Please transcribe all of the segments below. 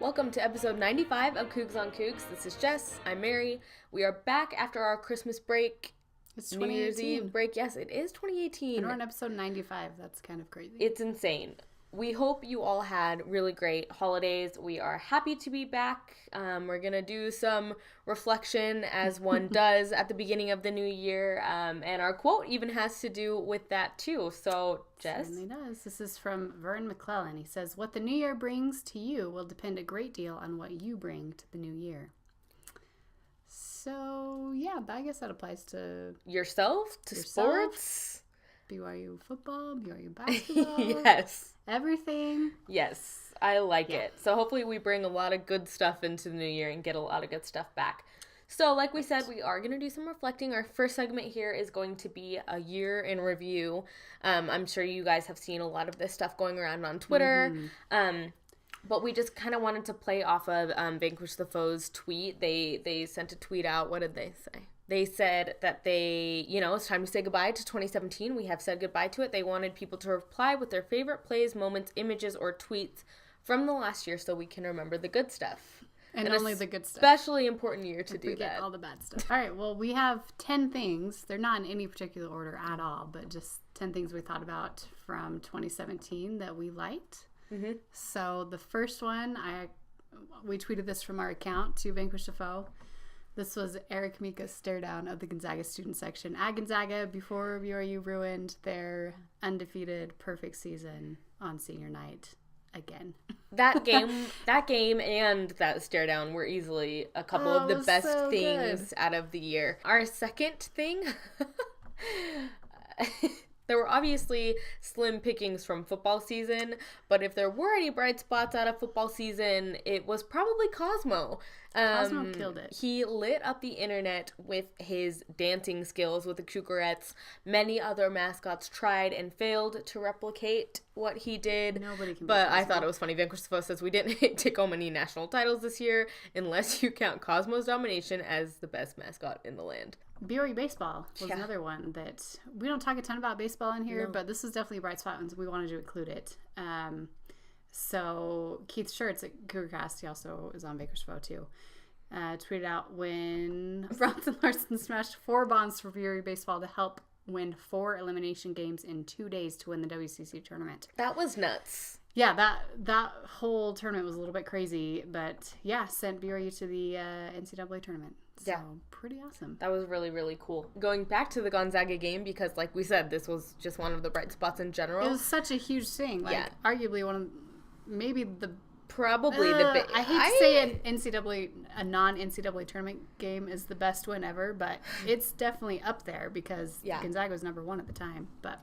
Welcome to episode 95 of Cougs on Cougs. This is Jess. I'm Mary. We are back after our Christmas break. It's New Year's 2018. Eve break. Yes, it is 2018. And we're on episode 95. That's kind of crazy. It's insane. We hope you all had really great holidays. We are happy to be back. We're going to do some reflection as one does at the beginning of the new year. And our quote even has to do with that too. So, Jess? Certainly does. This is from Vern McClellan. He says, "What the new year brings to you will depend a great deal on what you bring to the new year." So, yeah, I guess that applies to Yourself? To sports? BYU football, BYU basketball. Yes. Everything. Yes, I like it. So hopefully we bring a lot of good stuff into the new year and get a lot of good stuff back. So like we said, we are going to do some reflecting. Our first segment here is going to be a year in review. I'm sure you guys have seen a lot of this stuff going around on Twitter. But we just kind of wanted to play off of Vanquish the Foe's tweet. They sent a tweet out. What did they say? They said that it's time to say goodbye to 2017. We have said goodbye to it. They wanted people to reply with their favorite plays, moments, images, or tweets from the last year so we can remember the good stuff. And only the good stuff. Especially important year to do Forget that. all the bad stuff. All right, well, we have 10 things. They're not in any particular order at all, but just 10 things we thought about from 2017 that we liked. Mm-hmm. So the first one, we tweeted this from our account to Vanquish the Foe. This was Eric Mika's stare down of the Gonzaga student section at Gonzaga before BYU ruined their undefeated perfect season on senior night again. That game and that stare down were easily a couple of the best things out of the year. Our second thing, there were obviously slim pickings from football season, but if there were any bright spots out of football season, it was probably Cosmo. Cosmo killed it. He lit up the internet with his dancing skills with the Cougars. Many other mascots tried and failed to replicate what he did. Nobody can. But I thought it was funny. Vanquish the Foe says we didn't take home any national titles this year unless you count Cosmo's domination as the best mascot in the land. BYU Baseball was another one that we don't talk a ton about baseball in here, but this is definitely a bright spot and we wanted to include it. So Keith Schertz at Cougarcast, he also is on Baker's Foe too, tweeted out when Bronson Larson smashed 4 bombs for BYU Baseball to help win 4 elimination games in 2 days to win the WCC tournament. That was nuts. Yeah, that whole tournament was a little bit crazy, but yeah, sent BYU to the NCAA tournament. So, pretty awesome. That was really, really cool. Going back to the Gonzaga game, because like we said, this was just one of the bright spots in general. It was such a huge thing. Like, arguably one of, maybe the... Probably the big... I hate to say a non-NCAA tournament game is the best win ever, but it's definitely up there because Gonzaga was number 1 at the time, but...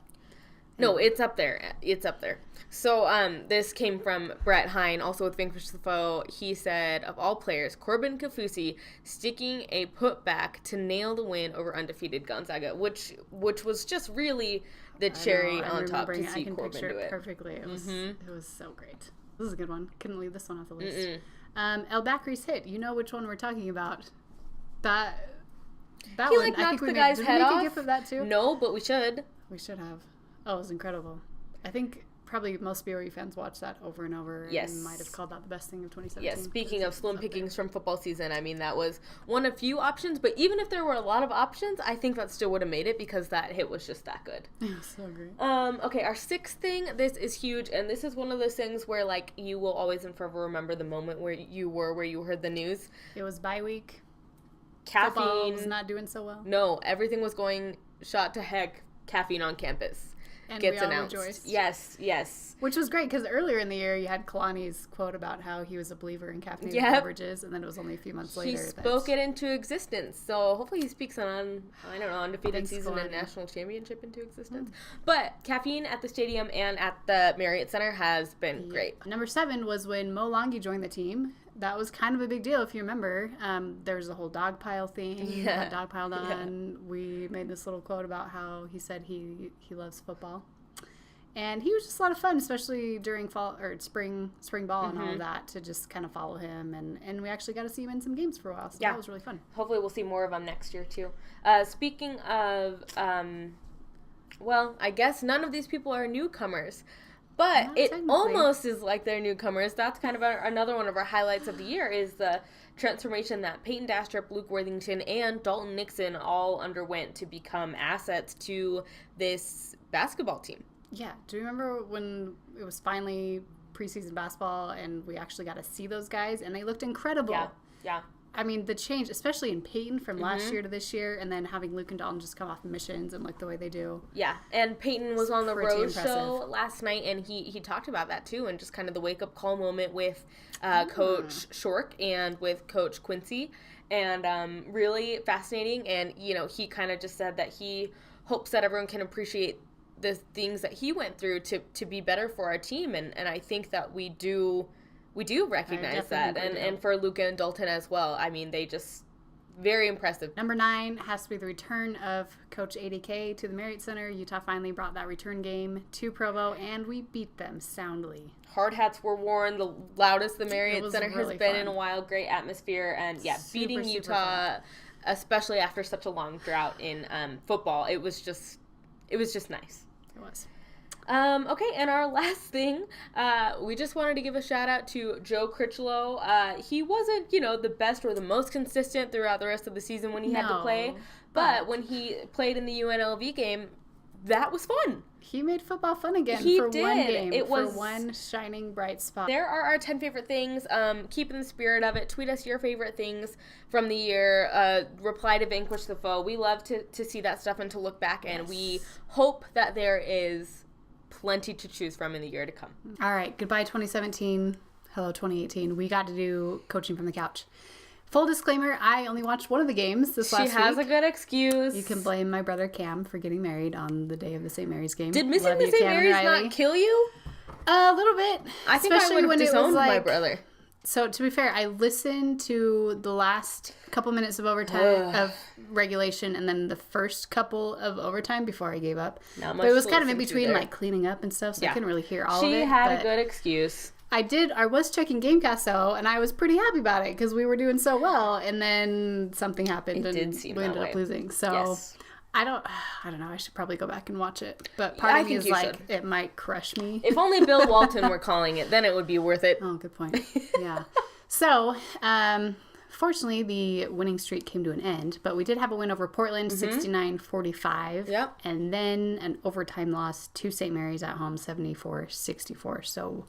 No, it's up there. It's up there. So this came from Brett Hine, also with Vanquish the Foe. He said, of all players, Corbin Kaufusi sticking a putback to nail the win over undefeated Gonzaga, which was just really the cherry on top to see Corbin do it. Perfectly. It was so great. This is a good one. Couldn't leave this one off the list. El Bakri's hit. You know which one we're talking about. That he one. Like knocks the guy's head off. Did we make a gif of that too? No, but we should. We should have. Oh, it was incredible. I think probably most BYU fans watched that over and over and might have called that the best thing of 2017. Yes, speaking of slim pickings from football season, I mean, that was one of few options, but even if there were a lot of options, I think that still would have made it because that hit was just that good. It was so great. Okay, our sixth thing, this is huge, and this is one of those things where, like, you will always and forever remember the moment where you heard the news. It was bye week. Caffeine. Football was not doing so well. No, everything was going shot to heck. Caffeine on campus. And gets we all announced. Rejoiced. Yes. Which was great because earlier in the year you had Kalani's quote about how he was a believer in caffeinated beverages, and then it was only a few months later. He spoke it into existence. So hopefully he speaks on undefeated season and national championship into existence. But caffeine at the stadium and at the Marriott Center has been great. Number 7 was when Mo Longi joined the team. That was kind of a big deal, if you remember. There was the whole dog pile thing. That dog piled on. Yeah. We made this little quote about how he said he loves football. And he was just a lot of fun, especially during fall or spring ball and all of that, to just kind of follow him. And we actually got to see him in some games for a while, so that was really fun. Hopefully we'll see more of him next year, too. Speaking of, I guess none of these people are newcomers. But Not it technically. almost is like they're newcomers. That's kind of another one of our highlights of the year is the transformation that Peyton Dastrup, Luke Worthington, and Dalton Nixon all underwent to become assets to this basketball team. Yeah. Do you remember when it was finally preseason basketball and we actually got to see those guys and they looked incredible? Yeah. I mean, the change, especially in Peyton from last year to this year, and then having Luke and Dalton just come off missions and look the way they do. Yeah, and Peyton was on the pretty Rose impressive. show last night, and he talked about that too, and just kind of the wake-up call moment with Coach Shork and with Coach Quincy, and really fascinating, and, he kind of just said that he hopes that everyone can appreciate the things that he went through to be better for our team, and I think that we do recognize that, and for Luca and Dalton as well. I mean, they just, very impressive. Number 9 has to be the return of Coach ADK to the Marriott Center. Utah finally brought that return game to Provo, and we beat them soundly. Hard hats were worn, the loudest the Marriott Center really has been fun. in a while. Great atmosphere, and beating super Utah, especially after such a long drought in football, it was just nice. It was. Okay, and our last thing, we just wanted to give a shout out to Joe Critchlow. He wasn't, the best or the most consistent throughout the rest of the season when he had to play, but when he played in the UNLV game, that was fun. He made football fun again He for did. one game, It was for one shining bright spot. There are our 10 favorite things. Keep in the spirit of it. Tweet us your favorite things from the year. Reply to Vanquish the Foe. We love to see that stuff and to look back, and we hope that there is plenty to choose from in the year to come. All right, goodbye 2017, hello 2018. We got to do coaching from the couch. Full disclaimer, I only watched one of the games this last week. She has a good excuse. You can blame my brother Cam for getting married on the day of the St. Mary's game. Did missing the St. Mary's not kill you? A little bit. I think I would have disowned my brother. So to be fair, I listened to the last couple minutes of overtime of regulation and then the first couple of overtime before I gave up. But it was kind of in between like cleaning up and stuff, so I couldn't really hear all of it. She had a good excuse. I was checking Gamecast though, and I was pretty happy about it because we were doing so well, and then something happened and we ended up losing. So I don't know. I should probably go back and watch it. But part of me is like, it might crush me. If only Bill Walton were calling it, then it would be worth it. Oh, good point. Yeah. So, fortunately, the winning streak came to an end, but we did have a win over Portland, 69-45. Yep. And then an overtime loss to St. Mary's at home, 74-64. So,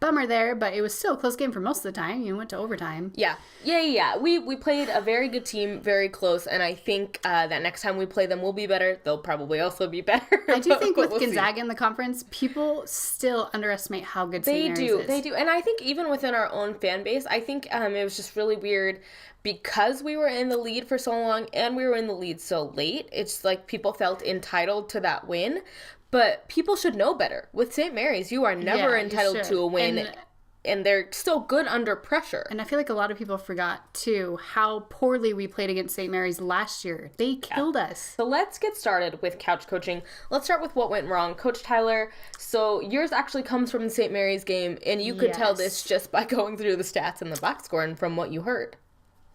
bummer there, but it was still a close game for most of the time. You went to overtime. Yeah. We played a very good team, very close, and I think that next time we play them, we'll be better. They'll probably also be better. I do think with Gonzaga in the conference, people still underestimate how good St. Mary's is. They do. And I think even within our own fan base, I think it was just really weird because we were in the lead for so long and we were in the lead so late. It's like people felt entitled to that win. But people should know better. With St. Mary's, you are never entitled to a win, and they're still good under pressure. And I feel like a lot of people forgot, too, how poorly we played against St. Mary's last year. They killed us. So let's get started with couch coaching. Let's start with what went wrong. Coach Tyler, so yours actually comes from the St. Mary's game, and you could tell this just by going through the stats and the box score and from what you heard.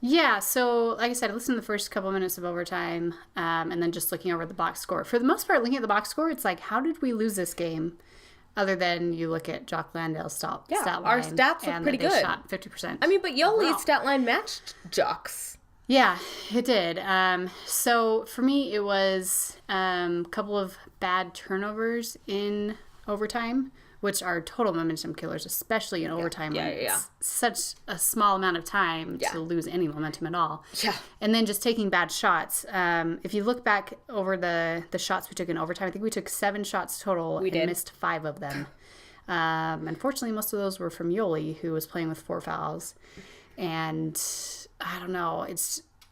Yeah, so like I said, I listened to the first couple minutes of overtime and then just looking over the box score. For the most part, looking at the box score, it's like, how did we lose this game? Other than you look at Jock Landale's stat line. Our stats look pretty good. Shot 50%. I mean, but Yoli's stat line matched Jock's. Yeah, it did. So for me, it was a couple of bad turnovers in overtime, which are total momentum killers, especially in overtime when it's such a small amount of time to lose any momentum at all. Yeah. And then just taking bad shots. If you look back over the shots we took in overtime, I think we took 7 shots total and missed 5 of them. Unfortunately, most of those were from Yoli, who was playing with 4 fouls. And I don't know,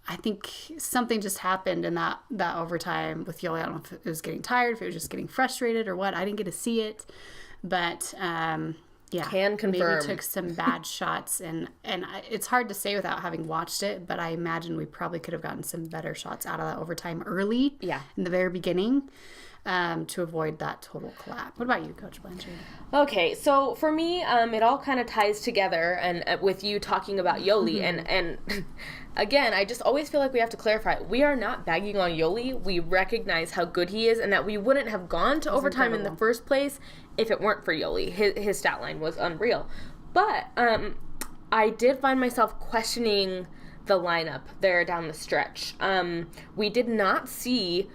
I think something just happened in that overtime with Yoli. I don't know if it was getting tired, if it was just getting frustrated or what. I didn't get to see it. But, can confirm. Maybe took some bad shots. And it's hard to say without having watched it, but I imagine we probably could have gotten some better shots out of that overtime early in the very beginning. to avoid that total collapse. What about you, Coach Blanchard? Okay, so for me, it all kind of ties together, and with you talking about Yoli, and again, I just always feel like we have to clarify, we are not bagging on Yoli. We recognize how good he is, and that we wouldn't have gone to overtime in the first place if it weren't for Yoli. His stat line was unreal. But I did find myself questioning the lineup there down the stretch. We did not see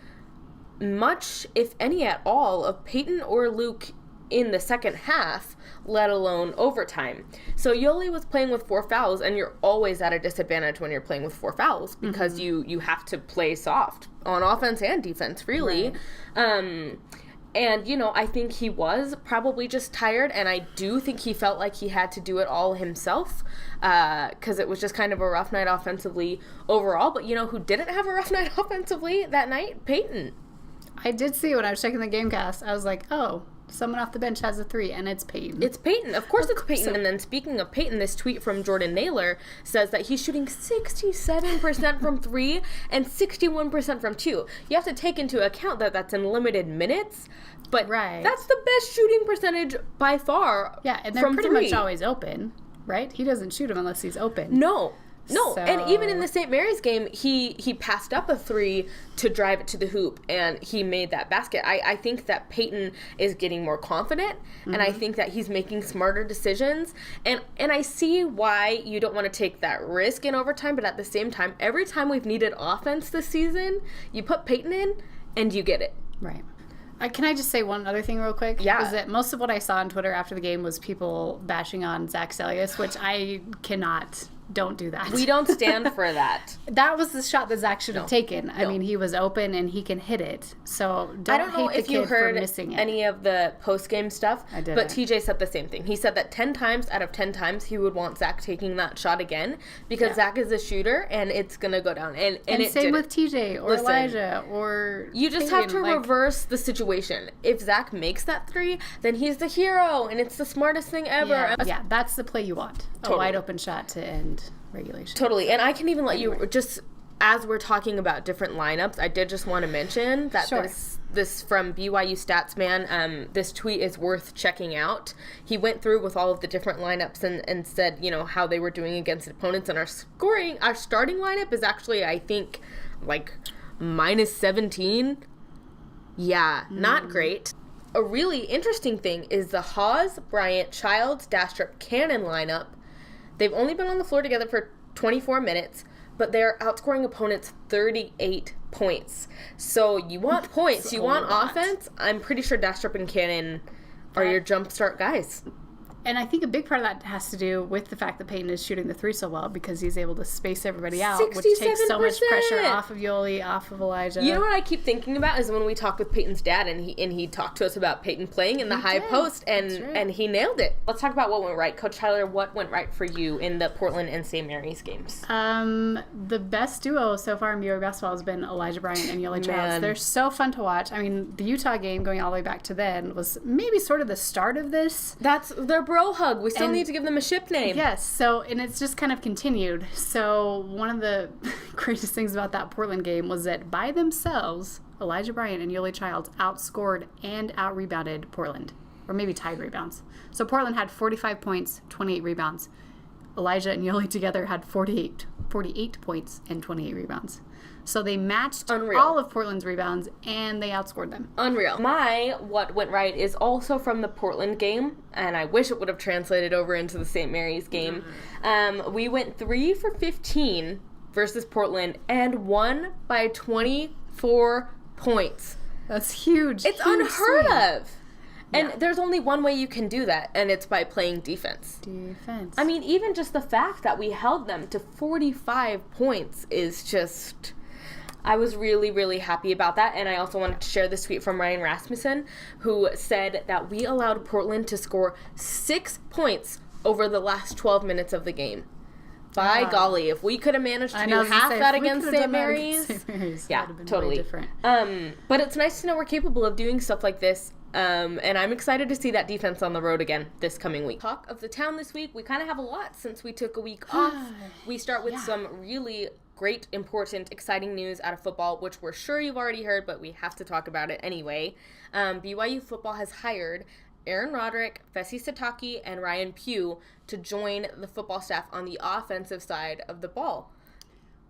much, if any at all, of Peyton or Luke in the second half, let alone overtime. So Yoli was playing with 4 fouls, and you're always at a disadvantage when you're playing with 4 fouls because you have to play soft on offense and defense, really. Right. And, I think he was probably just tired, and I do think he felt like he had to do it all himself because it was just kind of a rough night offensively overall. But who didn't have a rough night offensively that night? Peyton. I did see when I was checking the Gamecast, I was like, oh, someone off the bench has a 3, and it's Peyton. It's Peyton. Of course it's Peyton. So, and then speaking of Peyton, this tweet from Jordan Naylor says that he's shooting 67% from 3 and 61% from 2. You have to take into account that that's in limited minutes, but that's the best shooting percentage by far. Yeah, and they're pretty much always open, right? He doesn't shoot them unless he's open. No, and even in the St. Mary's game, he passed up a 3 to drive it to the hoop, and he made that basket. I think that Peyton is getting more confident, and I think that he's making smarter decisions, and I see why you don't want to take that risk in overtime, but at the same time, every time we've needed offense this season, you put Peyton in, and you get it. Right. Can I just say one other thing real quick? Yeah. Is that most of what I saw on Twitter after the game was people bashing on Zach Sellius, which I cannot. Don't do that. We don't stand for that. That was the shot that Zach should have taken. I mean, he was open and he can hit it. So I don't know if you heard missing it. Any of the post-game stuff, I didn't. But TJ said the same thing. He said that 10 times out of 10 times he would want Zach taking that shot again because Zach is a shooter and it's going to go down. And it same didn't. with TJ or Elijah or you just have to reverse the situation. If Zach makes that 3, then he's the hero and it's the smartest thing ever. Yeah, that's the play you want. A wide open shot to end regulation. Totally. And I can even let you, just as we're talking about different lineups, I did just want to mention that this from BYU Statsman, this tweet is worth checking out. He went through with all of the different lineups and said, how they were doing against opponents, and our starting lineup is actually, I think, like -17. Yeah, not great. A really interesting thing is the Hawes, Bryant, Childs, Dastrup, Cannon lineup. They've only been on the floor together for 24 minutes, but they're outscoring opponents 38 points. So you want points, you want offense. I'm pretty sure Dastrup and Cannon are your jumpstart guys. And I think a big part of that has to do with the fact that Peyton is shooting the 3 so well because he's able to space everybody out, 67%. which takes so much pressure off of Yoli, off of Elijah. You know what I keep thinking about is when we talked with Peyton's dad and he talked to us about Peyton playing in the high post and he nailed it. Let's talk about what went right. Coach Tyler, what went right for you in the Portland and St. Mary's games? The best duo so far in BYU basketball has been Elijah Bryant and Yoli Childs. They're so fun to watch. I mean, the Utah game going all the way back to then was maybe sort of the start of this. That's their bro hug. We still need to give them a ship name. Yes, and it's just kind of continued. So one of the greatest things about that Portland game was that by themselves, Elijah Bryant and Yoli Childs outscored and out-rebounded Portland, or maybe tied rebounds. So Portland had 45 points, 28 rebounds. Elijah and Yoli together had 48 points and 28 rebounds. So they matched all of Portland's rebounds, and they outscored them. Unreal. What went right is also from the Portland game, and I wish it would have translated over into the St. Mary's game. We went 3 for 15 versus Portland and won by 24 points. That's huge. It's unheard of. And there's only one way you can do that, and it's by playing defense. I mean, even just the fact that we held them to 45 points is just... I was really, really happy about that, and I also wanted to share this tweet from Ryan Rasmussen, who said that we allowed Portland to score 6 points over the last 12 minutes of the game. By golly, if we could have managed to do half that against St. Mary's, yeah, totally. Different. But it's nice to know we're capable of doing stuff like this. And I'm excited to see that defense on the road again this coming week. Talk of the town this week, we kind of have a lot since we took a week off. We start with some really great, important, exciting news out of football, which we're sure you've already heard, but we have to talk about it anyway. BYU football has hired Aaron Roderick, Fesi Sataki, and Ryan Pugh to join the football staff on the offensive side of the ball.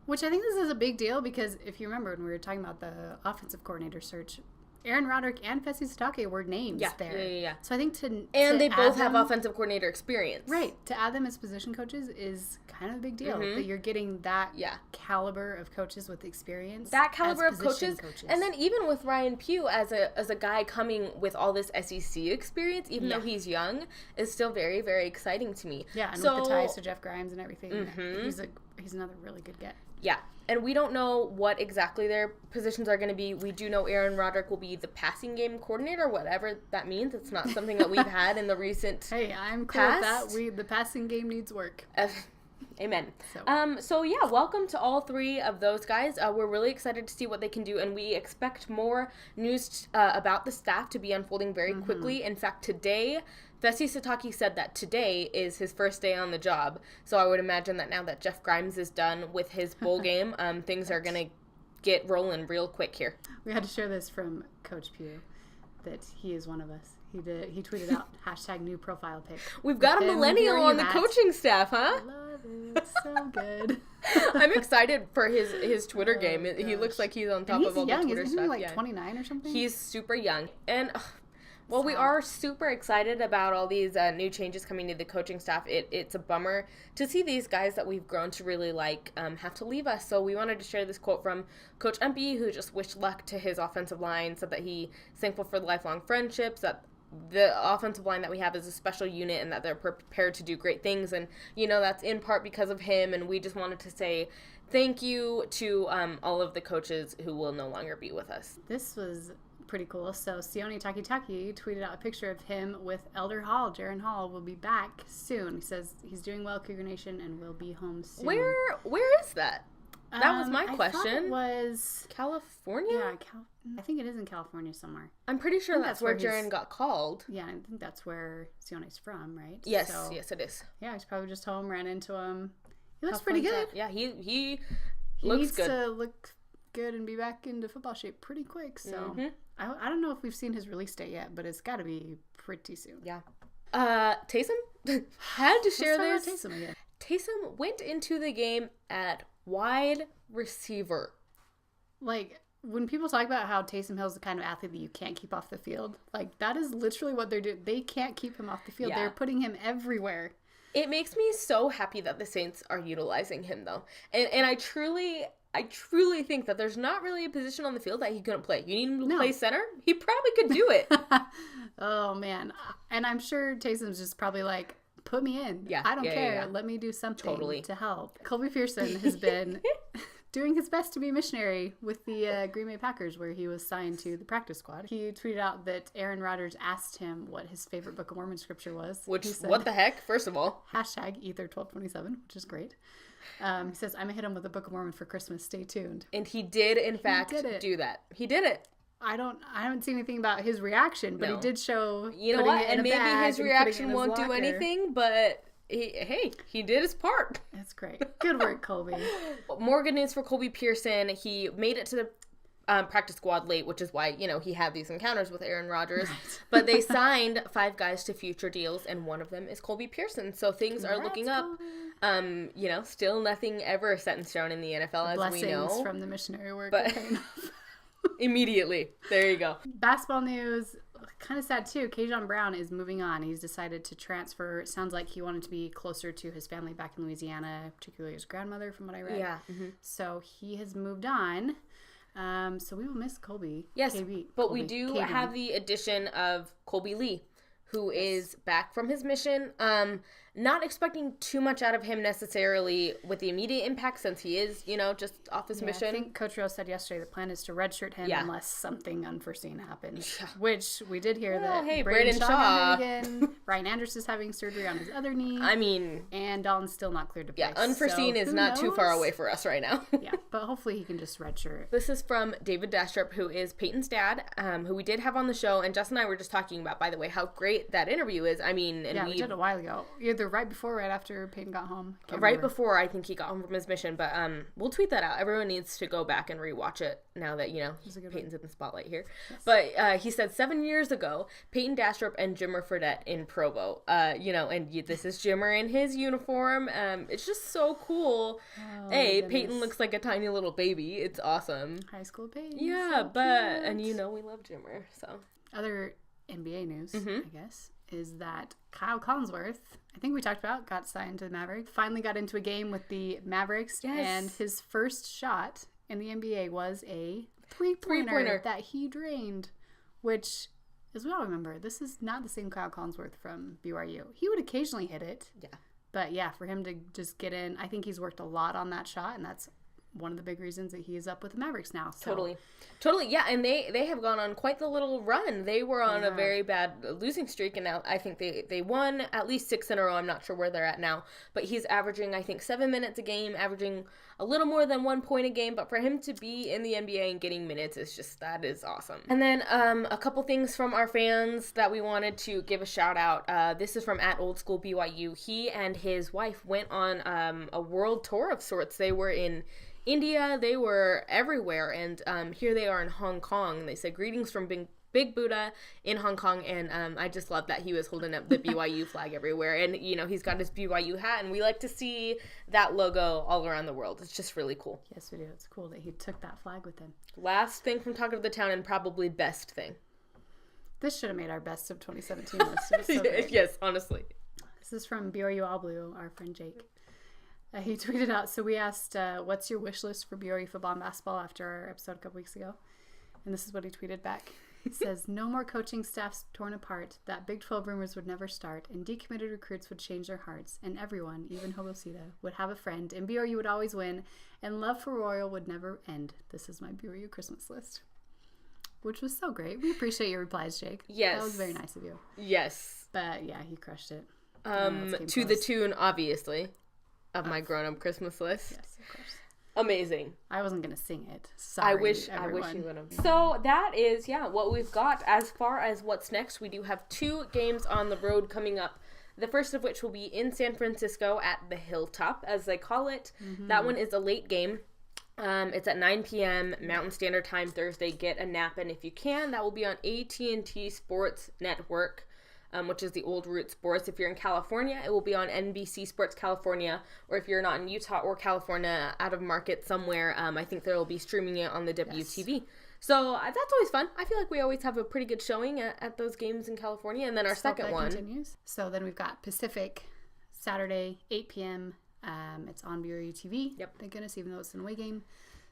Which I think this is a big deal because if you remember when we were talking about the offensive coordinator search, Aaron Roderick and Fesi Satake were names there. Yeah. So I think and they both have offensive coordinator experience. Right. To add them as position coaches is kind of a big deal. That you're getting that caliber of coaches with experience. That caliber of coaches. And then even with Ryan Pugh as a guy coming with all this SEC experience, even though he's young, is still very, very exciting to me. Yeah, and with the ties to Jeff Grimes and everything, he's another really good get. Yeah. And we don't know what exactly their positions are going to be. We do know Aaron Roderick will be the passing game coordinator, whatever that means. It's not something that we've had in the recent Hey, I'm cool with that. The passing game needs work. Amen. So yeah, welcome to all three of those guys. We're really excited to see what they can do, and we expect more news about the staff to be unfolding very quickly. In fact, today, Fesi Sataki said that today is his first day on the job. So I would imagine that now that Jeff Grimes is done with his bowl game, things are going to get rolling real quick here. We had to share this from Coach Pugh, that he is one of us. He tweeted out #new profile pic. We've got a millennial on the coaching staff, huh? I love it. So good. I'm excited for his Twitter game. He looks like he's on top of all young, the Twitter isn't stuff. He like 29 or something? He's super young. And we are super excited about all these new changes coming to the coaching staff. It's a bummer to see these guys that we've grown to really like have to leave us. So we wanted to share this quote from Coach Empey, who just wished luck to his offensive line, said that he's thankful for the lifelong friendships, that the offensive line that we have is a special unit and that they're prepared to do great things. And, that's in part because of him. And we just wanted to say thank you to all of the coaches who will no longer be with us. This was pretty cool. So Sione Takitaki tweeted out a picture of him with Elder Hall. Jaron Hall will be back soon. He says he's doing well, Cougar Nation, and will be home soon. Where is that? That was my question. I thought it was California? Yeah, I think it is in California somewhere. I'm pretty sure that's where Jaron got called. Yeah, I think that's where Sione's from, right? Yes, yes it is. Yeah, he's probably just home, ran into him. He looks pretty good. Yeah, he looks good. He needs to look good and be back into football shape pretty quick, so I don't know if we've seen his release date yet, but it's got to be pretty soon. Yeah. Taysom had to share this. Taysom again. Taysom went into the game at wide receiver. Like, when people talk about how Taysom Hill's the kind of athlete that you can't keep off the field, like, that is literally what they're doing. They can't keep him off the field. Yeah. They're putting him everywhere. It makes me so happy that the Saints are utilizing him, though. And I truly think that there's not really a position on the field that he couldn't play. You need him to play center? He probably could do it. Oh, man. And I'm sure Taysom's just probably like, put me in. Yeah, I don't care. Yeah. Let me do something to help. Colby Pearson has been doing his best to be missionary with the Green Bay Packers, where he was signed to the practice squad. He tweeted out that Aaron Rodgers asked him what his favorite Book of Mormon scripture was. Which, what the heck, first of all? #Ether1227, which is great. He says, I'm going to hit him with a Book of Mormon for Christmas. Stay tuned. And he did, in fact, do that. He did it. I haven't seen anything about his reaction, but he did show. You know what? And maybe his reaction won't do anything, but he did his part. That's great. Good work, Colby. More good news for Colby Pearson. He made it to the practice squad late, which is why, he had these encounters with Aaron Rodgers. Right. But they signed 5 guys to future deals, and one of them is Colby Pearson. So things are looking up. Still nothing ever set in stone in the NFL, as we know. Blessings from the missionary work. But immediately. There you go. Basketball news. Kind of sad too. Kajon Brown is moving on. He's decided to transfer. It sounds like he wanted to be closer to his family back in Louisiana, particularly his grandmother, from what I read. Yeah. So he has moved on. So we will miss Colby. Yes, but we do have the addition of Colby Lee, who is back from his mission. Not expecting too much out of him necessarily with the immediate impact, since he is, just off his mission. I think Coach Rose said yesterday the plan is to redshirt him unless something unforeseen happens. Yeah. Which we did hear that Braden Shaw again. Ryan Anderson is having surgery on his other knee. And Dalton's still not cleared to play. Yeah, unforeseen is not too far away for us right now. Yeah, but hopefully he can just redshirt. This is from David Dastrup, who is Peyton's dad, who we did have on the show. And Jess and I were just talking about, by the way, how great great that interview is. I mean, and we did a while ago, either right before or right after Peyton got home. Right before, I think he got home from his mission, but we'll tweet that out. Everyone needs to go back and rewatch it now that, Peyton's in the spotlight here. Yes. But he said 7 years ago, Peyton Dastrup and Jimmer Fredette in Provo, and this is Jimmer in his uniform. It's just so cool. Peyton looks like a tiny little baby. It's awesome. High school Peyton. Yeah, so and we love Jimmer, so. Other NBA news, I guess, is that Kyle Collinsworth, I think we talked about, got signed to the Mavericks, finally got into a game with the Mavericks, and his first shot in the NBA was a three-pointer that he drained, which, as we all remember, this is not the same Kyle Collinsworth from BYU. He would occasionally hit it. Yeah. But yeah, for him to just get in, I think he's worked a lot on that shot, and that's one of the big reasons that he is up with the Mavericks now. So. Totally. Yeah, and they have gone on quite the little run. They were on a very bad losing streak, and now I think they won at least 6 in a row. I'm not sure where they're at now, but he's averaging, I think, 7 minutes a game, averaging a little more than 1 point a game. But for him to be in the NBA and getting minutes that is awesome. And then a couple things from our fans that we wanted to give a shout out. This is from @OldSchoolBYU. He and his wife went on a world tour of sorts. They were in India, they were everywhere, and here they are in Hong Kong. They said greetings from Big Buddha in Hong Kong, and I just love that he was holding up the BYU flag everywhere, and he's got his BYU hat, and we like to see that logo all around the world. It's just really cool. Yes, we do. It's cool that he took that flag with him. Last thing from Talk of the Town, and probably best thing. This should have made our best of 2017 list. It was so great. Yes, honestly. This is from BYU All Blue, our friend Jake. He tweeted out, so we asked, what's your wish list for BYU football and basketball after our episode a couple weeks ago? And this is what he tweeted back. It says, no more coaching staffs torn apart, that Big 12 rumors would never start, and decommitted recruits would change their hearts, and everyone, even Hobosita, would have a friend, and BYU would always win, and love for Royal would never end. This is my BYU Christmas list. Which was so great. We appreciate your replies, Jake. Yes. That was very nice of you. Yes. But yeah, he crushed it. To the tune, obviously, of my grown-up Christmas list. Yes, of course. Amazing. I wasn't going to sing it. Sorry, I wish you would have. So that is, what we've got. As far as what's next, we do have 2 games on the road coming up. The first of which will be in San Francisco at the Hilltop, as they call it. Mm-hmm. That one is a late game. It's at 9 p.m. Mountain Standard Time Thursday. Get a nap in if you can. That will be on AT&T Sports Network. Which is the Old Root Sports. If you're in California, it will be on NBC Sports California, or if you're not in Utah or California, out of market somewhere, I think they'll be streaming it on the WTV. Yes. So that's always fun. I feel like we always have a pretty good showing at those games in California, and then our second one continues. So then we've got Pacific, Saturday, 8 p.m. It's on BYU TV. Yep. Thank goodness, even though it's an away game.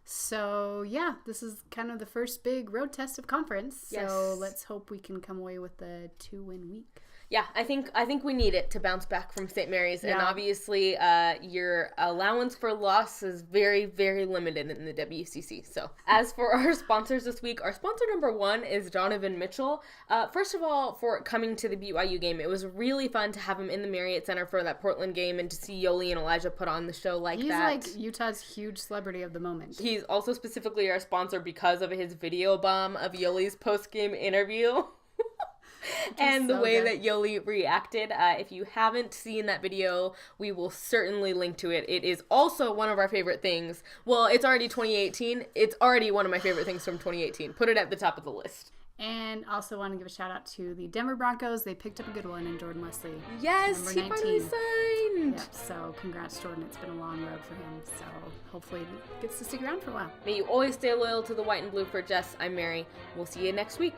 So, this is kind of the first big road test of conference. Yes. So, let's hope we can come away with a 2-win week. Yeah, I think we need it to bounce back from St. Mary's. Yeah. And obviously, your allowance for loss is very, very limited in the WCC. So, as for our sponsors this week, our sponsor number 1 is Donovan Mitchell. First of all, for coming to the BYU game, it was really fun to have him in the Marriott Center for that Portland game and to see Yoli and Elijah put on the show like that. He's like Utah's huge celebrity of the moment. He's also specifically our sponsor because of his video bomb of Yoli's post-game interview. And the way that Yoli reacted. If you haven't seen that video, we will certainly link to it. It is also one of our favorite things. Well, it's already 2018. It's already one of my favorite things from 2018. Put it at the top of the list. And also want to give a shout out to the Denver Broncos. They picked up a good one in Jordan Wesley. Yes, he finally signed. Yep, so congrats, Jordan. It's been a long road for him. So hopefully he gets to stick around for a while. May you always stay loyal to the white and blue. For Jess, I'm Mary. We'll see you next week.